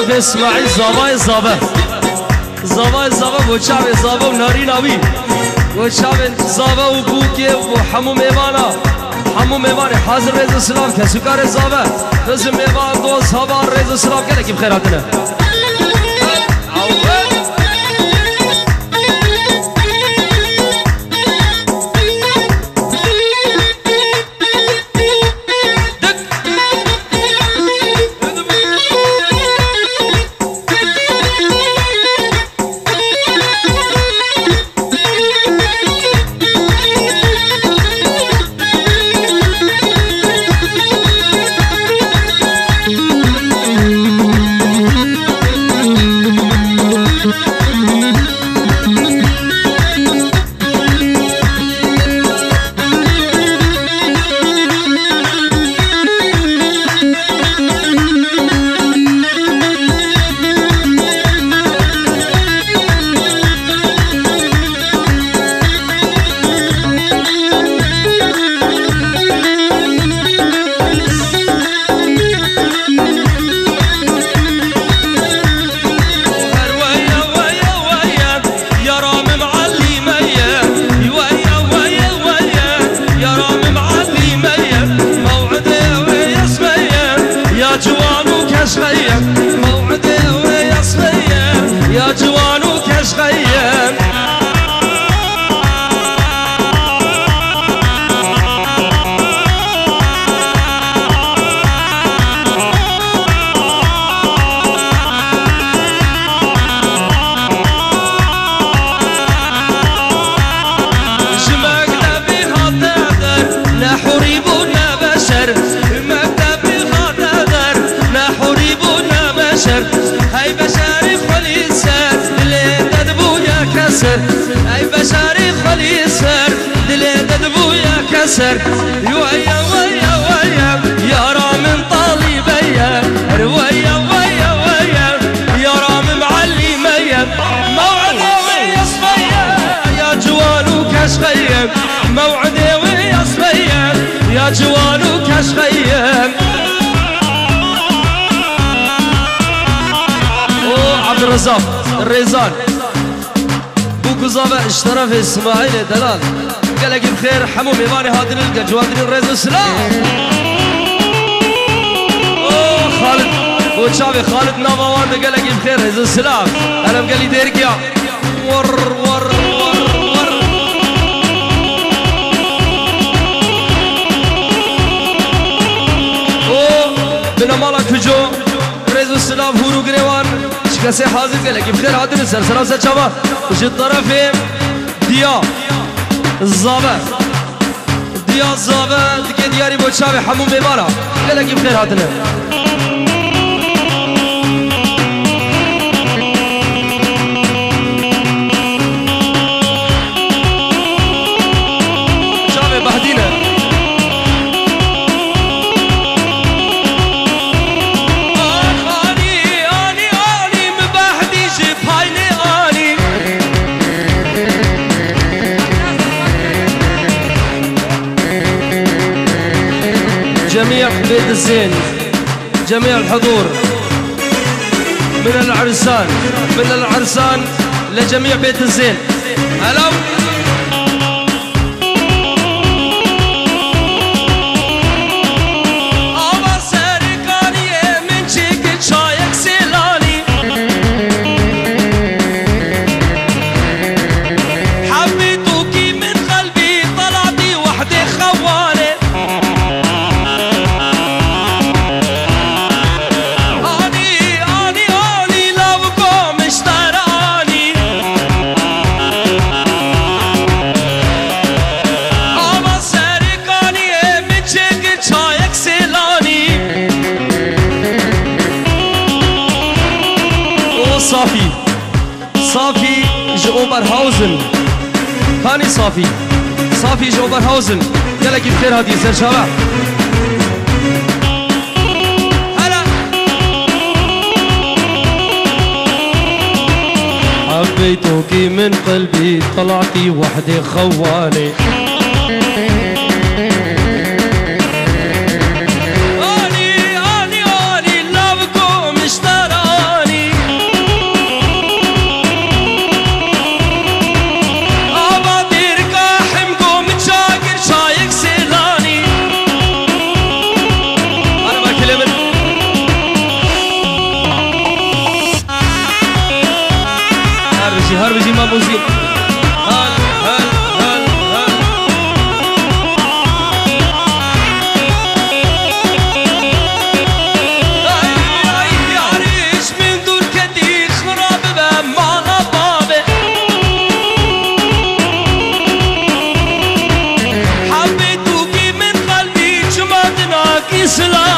طرف اسماعيل زابا زابا زابا زابا بوشاب زابا وناري ناوي بوشاب زابا وبوكي وحمو ميوانا حمو ميوان حاضر رئيس السلام كسكار زابا لازم ميوان دو صباح رئيس السلام كده كيف خيراتنا هاي بشاري خليسر دلي ددبو يا كسر هاي بشاري خليسر دلي ددبو يا كسر ويا ويا ويا يا رام طالبيا ويا ويا ويا يا رام معلميا موعدي ويا صفيا يا جوان وكشخيا موعدي ويا صفيا يا جوان وكشخيا عبد الرزاق الريزان بوكو زابا اشترى في اسماعيل دلال قال لك بخير حمو ميواني هادين الجوادين الرئيس السلام خالد وشابي خالد نافوان قال لك بخير رئيس السلام انا قال لي ديرك يا ور ور ور ور بنا مالك جو رئيس السلام هورو قريوان كسي حاضر قال لك بخير هادين السلسلة وسجابا وش الطرفين ديا الزابا ديا الزابا دكي دياري بوشابي حمو ميبارا قال لك بخير هادين شابي بهدينا جميع بيت الزين جميع الحضور من العرسان لجميع بيت الزين هلا صافي جو اوبرهاوزن هاني صافي جو اوبرهاوزن قال لك بخير هادي زين شباب هلا حبيتك من قلبي طلعتي وحدي خوالي اني لابكم اشتراني حموزين هل هل هل هل يعريش من دور كدي خراب بمعنى بابي حبيتوكي من قلبي جمعتناك إسلامي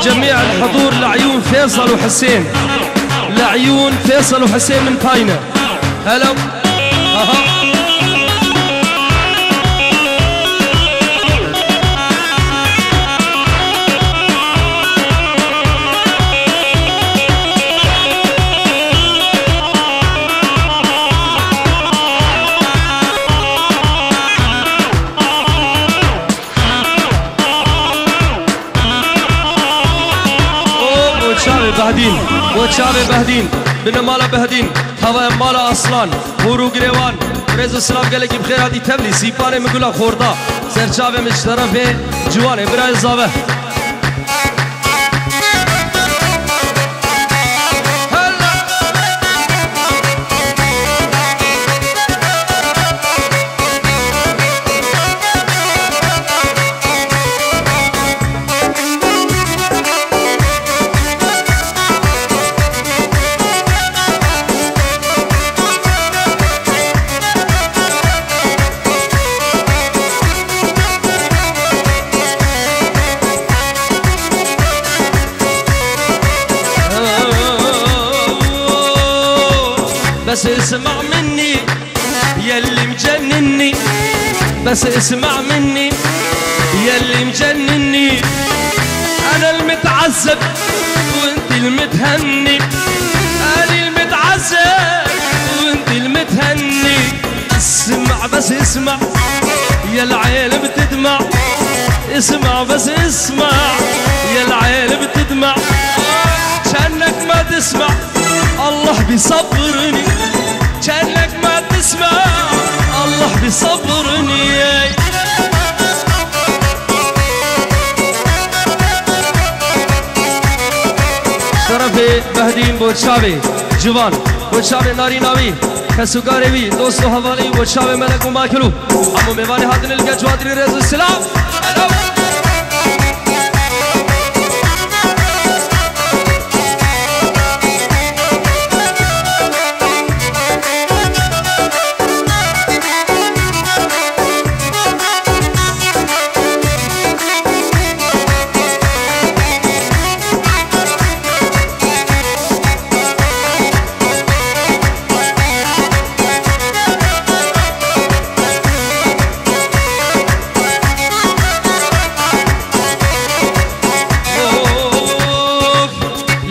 جميع الحضور لعيون فيصل وحسين لعيون فيصل وحسين من باينة هلا بهدين وشابه بهدين بنمالا بهدين هوا مالا اصلان هورو گریوان رز السلام گله کی بخیر هادی تبلی سیپانه مگولا خوردا سرچاوه مش طرف جوانه برای زاوه بس اسمع مني يلي مجنني بس اسمع مني يلي مجنني انا المتعذب وانت المتهني انا المتعذب وانت المتهني اسمع بس اسمع يا العيال بتدمع اسمع بس اسمع يا العيال بتدمع كأنك ما تسمع الله بيصبرني كأنك ما تسمع الله بيصبرني شرفي بهدين بوشابي جوان بوشابي ناري ناوي كسوكاري بي دوستو حوالي بوشابي ملك وماكلو امو ميواني هاتن الجوادري رز السلام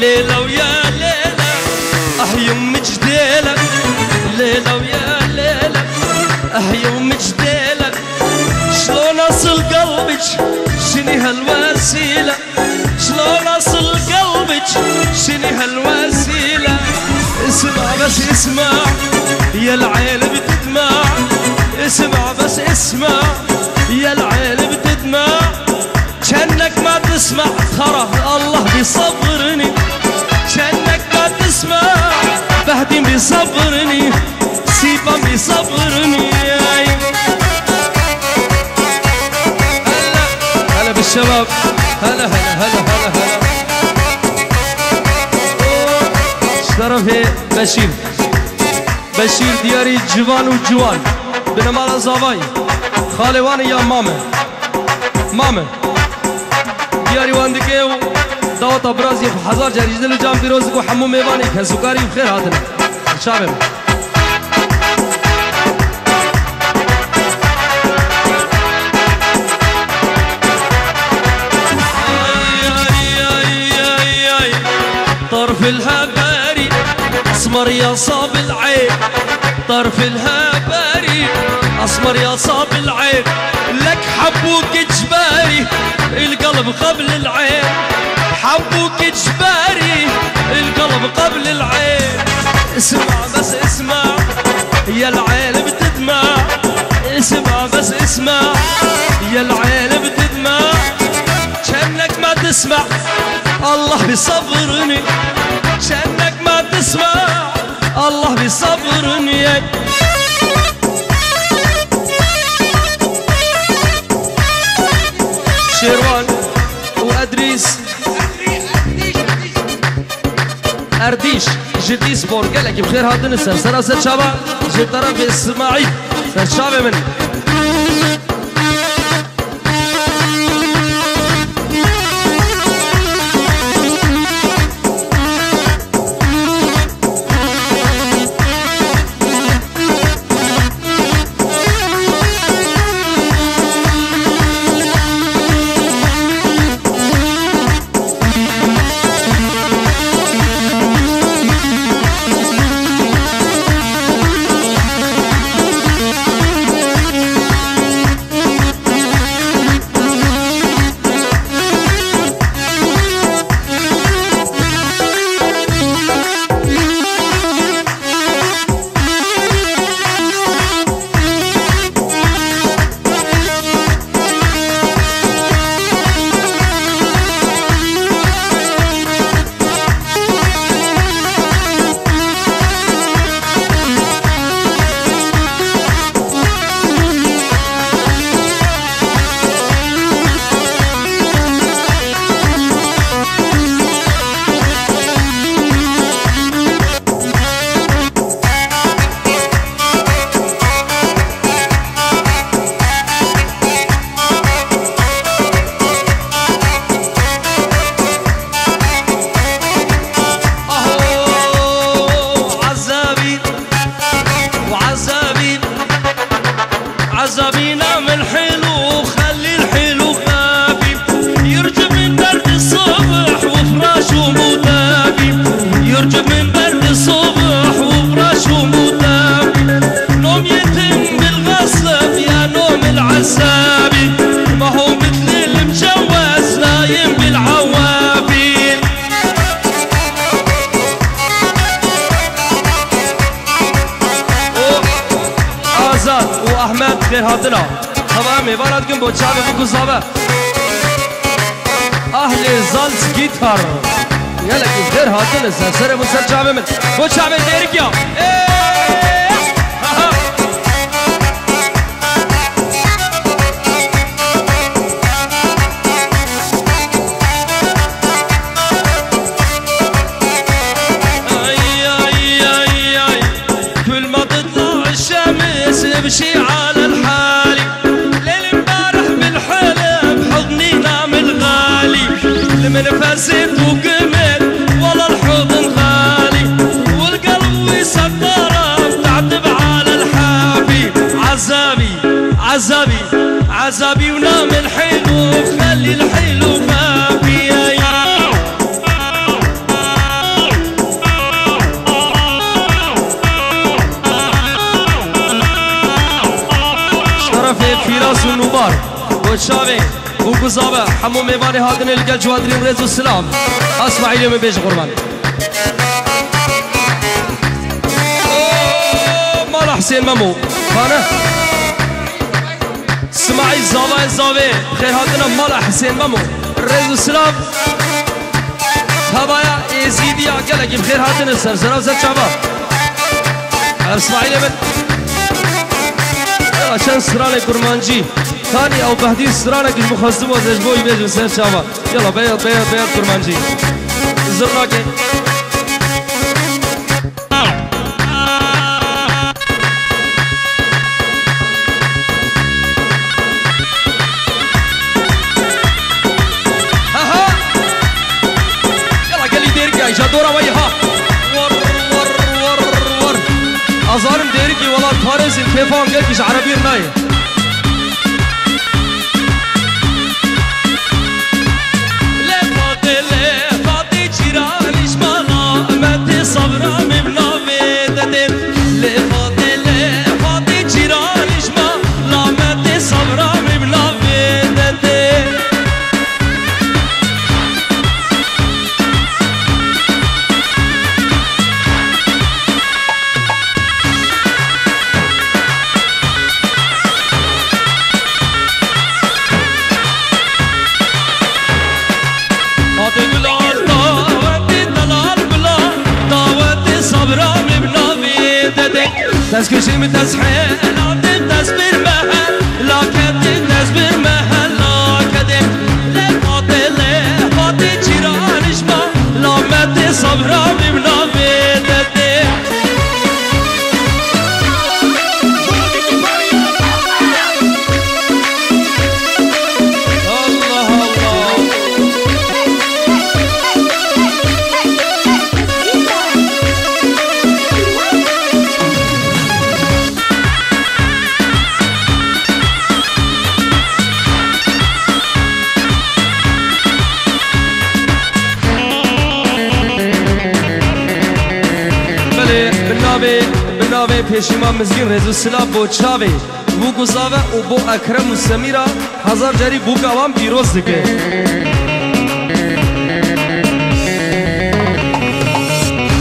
ليلة ويا ليلة يم جديلة ليلة ويا ليلة يم جديلة شلون اصل قلبك شني هالوسيلة شلون اصل قلبك شني هالوسيلة اسمع بس اسمع يا العيل بتدمع اسمع بس اسمع يا العيل بتدمع كأنك ما تسمع ترى الله بيصبرني كأنك ما تسمع بهدين بيصبرني سيبان بيصبرني هلا هلا بالشباب هلا هلا هلا هلا هلا شرفي بشير بشير دياري جوان وجوان بنمال زاواي خالواني يا ماما ماما دياري واندكيو دعوت ابرازي في حزار جريجدل جام فيروزك وحمو ميواني كسوكاري بخير هاتنا شابه طرف الهباري اسمر يا صاب العين طرف الهباري اسمر يا صاب العين لك حبوك جباري القلب قبل العين حبوك جباري القلب قبل العين اسمع بس اسمع يا العين بتدمع، اسمع بس اسمع يا العين بتدمع، كأنك ما تسمع الله بيصبرني، كأنك ما تسمع الله بيصبرني. شيروان وأدريس أرديش جدي سبور قالك بخير هاتن السرسرة ست شابا جد طرف إسماعيل ست شابا من خير هاتنا طبعا مبارد كن بود شعب بكو صابه اهل زالس جيتار يلا خير هاتنا سر مسر شعب من بود شعب ديرك يا كل ما تطلع الشمس بشي على الحالي ليل امبارح بالحلم حضني نام الغالي لمن فزت وقمت والله الحضن غالي والقلب يسطره بتعتب على الحبيب عذابي عذابي عذابي ونام الحلو خلي الحلو ما في فراس النوبار والشابي وقصابة حمو ميباني هادن القل جوادرين ريز والسلام اسماعيل من بيش قربان مالا حسين ممو فانا اسماعيل زابا الزابي خير هادنا مالا حسين ممو ريز والسلام هبايا يزيديا قلق بخير هادن السرسرة وزد شابا اسماعيل من عشان سرانه كرمانجي ثاني او بهدي سرانه كش مخزم وزجبوي بيجو سير شابا يلا بيض بيض بيض كرمانجي زرناكي ها يلا قال لي ديرك يا جدوره ويها أظهرم ديركي والله فارس الكيفان قلبش عربي رناي لفاطي جيرانيش مالا أمتي صبرا مبلا بيدتين لفاطي جيرانيش مالا أمتي صبرا مبلا بيدتين هات گلال دعوت دلال بلا دعوت صبرا مبنا بيدك تسكشي من تسحيلات تسبر محل لاكت تسبر محل لاكت لفاتي جيرانش ما لامت صبرا مبنا بيدك بناوی پیشیما مزگین رزو سلاب بو چاوی بو گزاوه و بو اکرم و سمیرا هزار جاری بو گوام پیروز دکه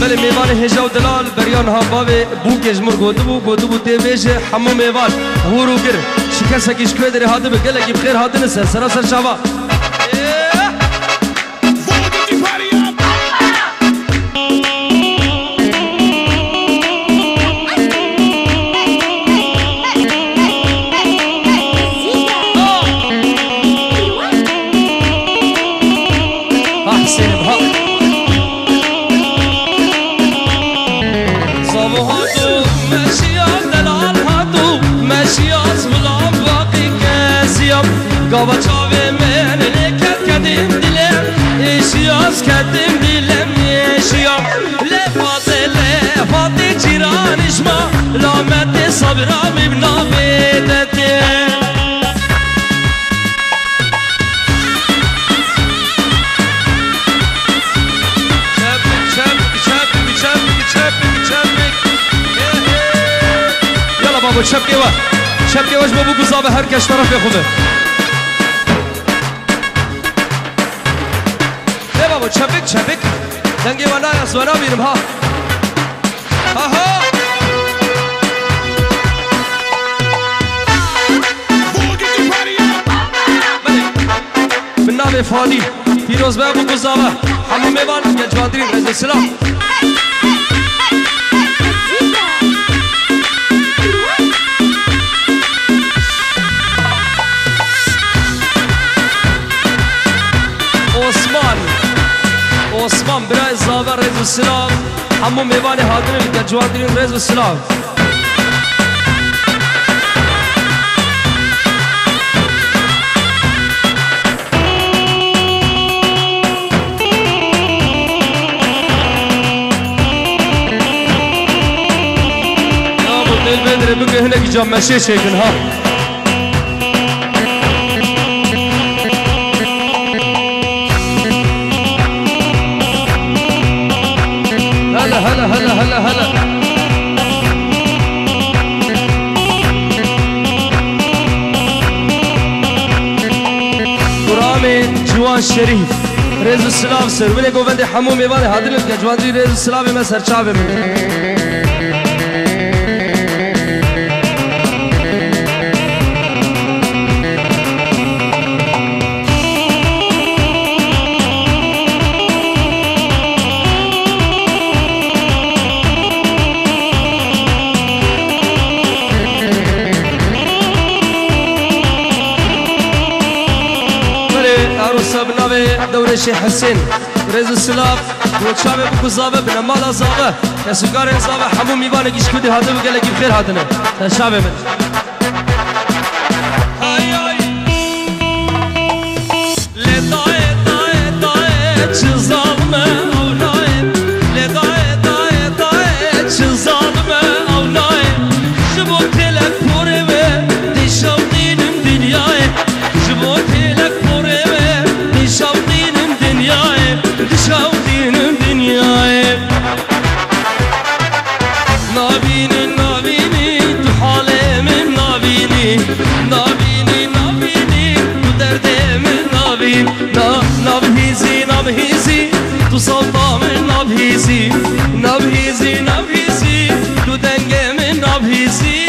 بله میوان هجا و دلال بریان ها باوی بو کجمر گودو بو تیویج همو میوان هورو گر شکست کش کوی داری هاده بگل اگی بخیر هاده نسر سرا سر شاوا Gava çave men leket kedim dilem eşyas kedim dilem eşya lefate ciran işma lamette sabra mibna bedete Yalla baba çepke var çepke var bu güzabe herkes taraf yakıdı çabuk çabuk denge bana yazmana birim ha aha بالنابه فادي پیروز به ابو قزاوه همه میوان گجواندرین رزق سلام Osman برای زاور رز و سلام همو میوان حاضرین که جواندرین رز و سلام یا bu dil bedre bugün hene ki cam meşe çekin ha هلا قرآن جوان شریف رزو سلام سر ولی گووند همو میوان حاضرین که جواندری رزو سلام من سرچاوه من دور شيخ حسين رئيس السلام وشابه بكوزابه بنمال زابه يا سكر زابه حمو ميبانه كيش كودي هذا بقول لك بخير هذا شابه من هاي هاي لداي داي داي تشزالمه او ناي لداي داي داي تشزالمه او ناي جبت لك فورمه دشاودينم دنياي جبت لك فورمه دشاودينم دنياي نابيني نابيني تو حالي من نابيني نابيني نابيني تو دردي من نابين نابهيزي نابهيزي تو صوتا من نابهيزي نابهيزي نابهيزي تو دنگي من نابهيزي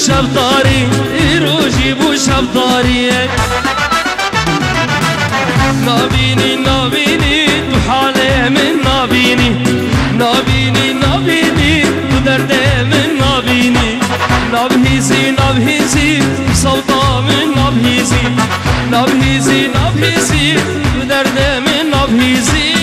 شبطاري روجي بو شبطاري نابيني نابيني وحالي من نابيني نابيني نابيني ودردي من نابيني نابهيزي نابهيزي صوتا من نابهيزي نابهيزي نابهيزي ودردي من نابهيزي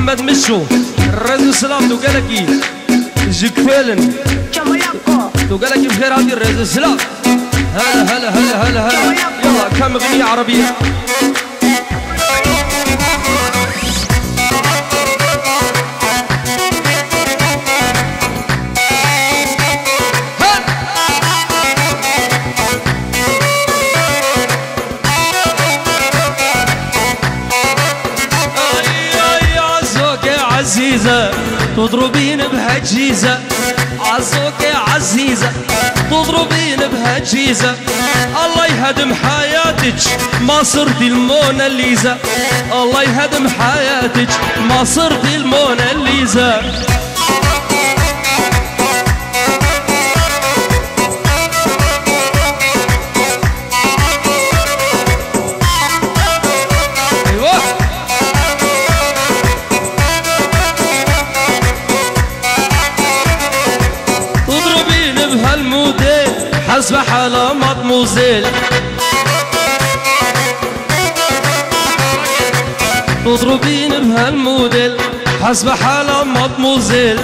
أحمد مشو الرئيس السلام دوغالكي جكفيلن دوغالكي بخير هادي الرئيس السلام هلا هلا هلا هلا هلا يلا كم أغنية عربية عزيزة تضربين بهالجيزة عزوك يا عزيزة تضربين بهالجيزة الله يهدم حياتك ما صرتي الموناليزا الله يهدم حياتك ما صرتي الموناليزا حسب حالة مطموزيل تضربين بهالموديل حسب حالة مطموزيل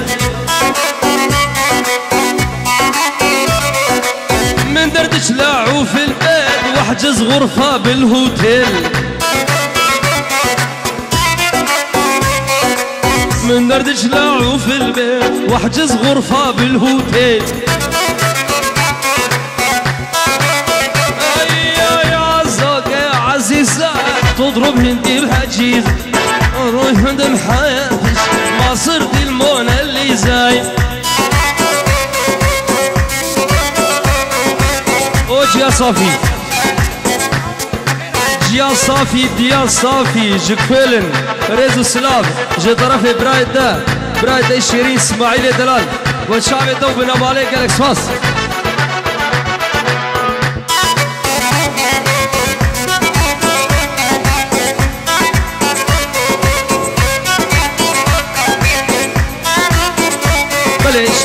من دردش لاعو في البيت واحجز غرفة بالهوتيل من دردش لاعو في البيت واحجز غرفة بالهوتيل تضرب هندي بهالجيز روح هندم حياتك ما صرت الموناليزا اوج يا صافي جيا صافي ديا صافي جكفيلن ريز السلاف جي طرفي برايد شيرين اسماعيل دلال والشعب دوب بنام عليك الاكسفاس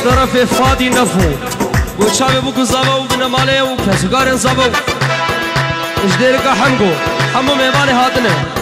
طرف فادي نفو وشعب بوكو زابو بنام عليه وكسوغارن زابو اجديرك حمقو حمو ميماني هاتنه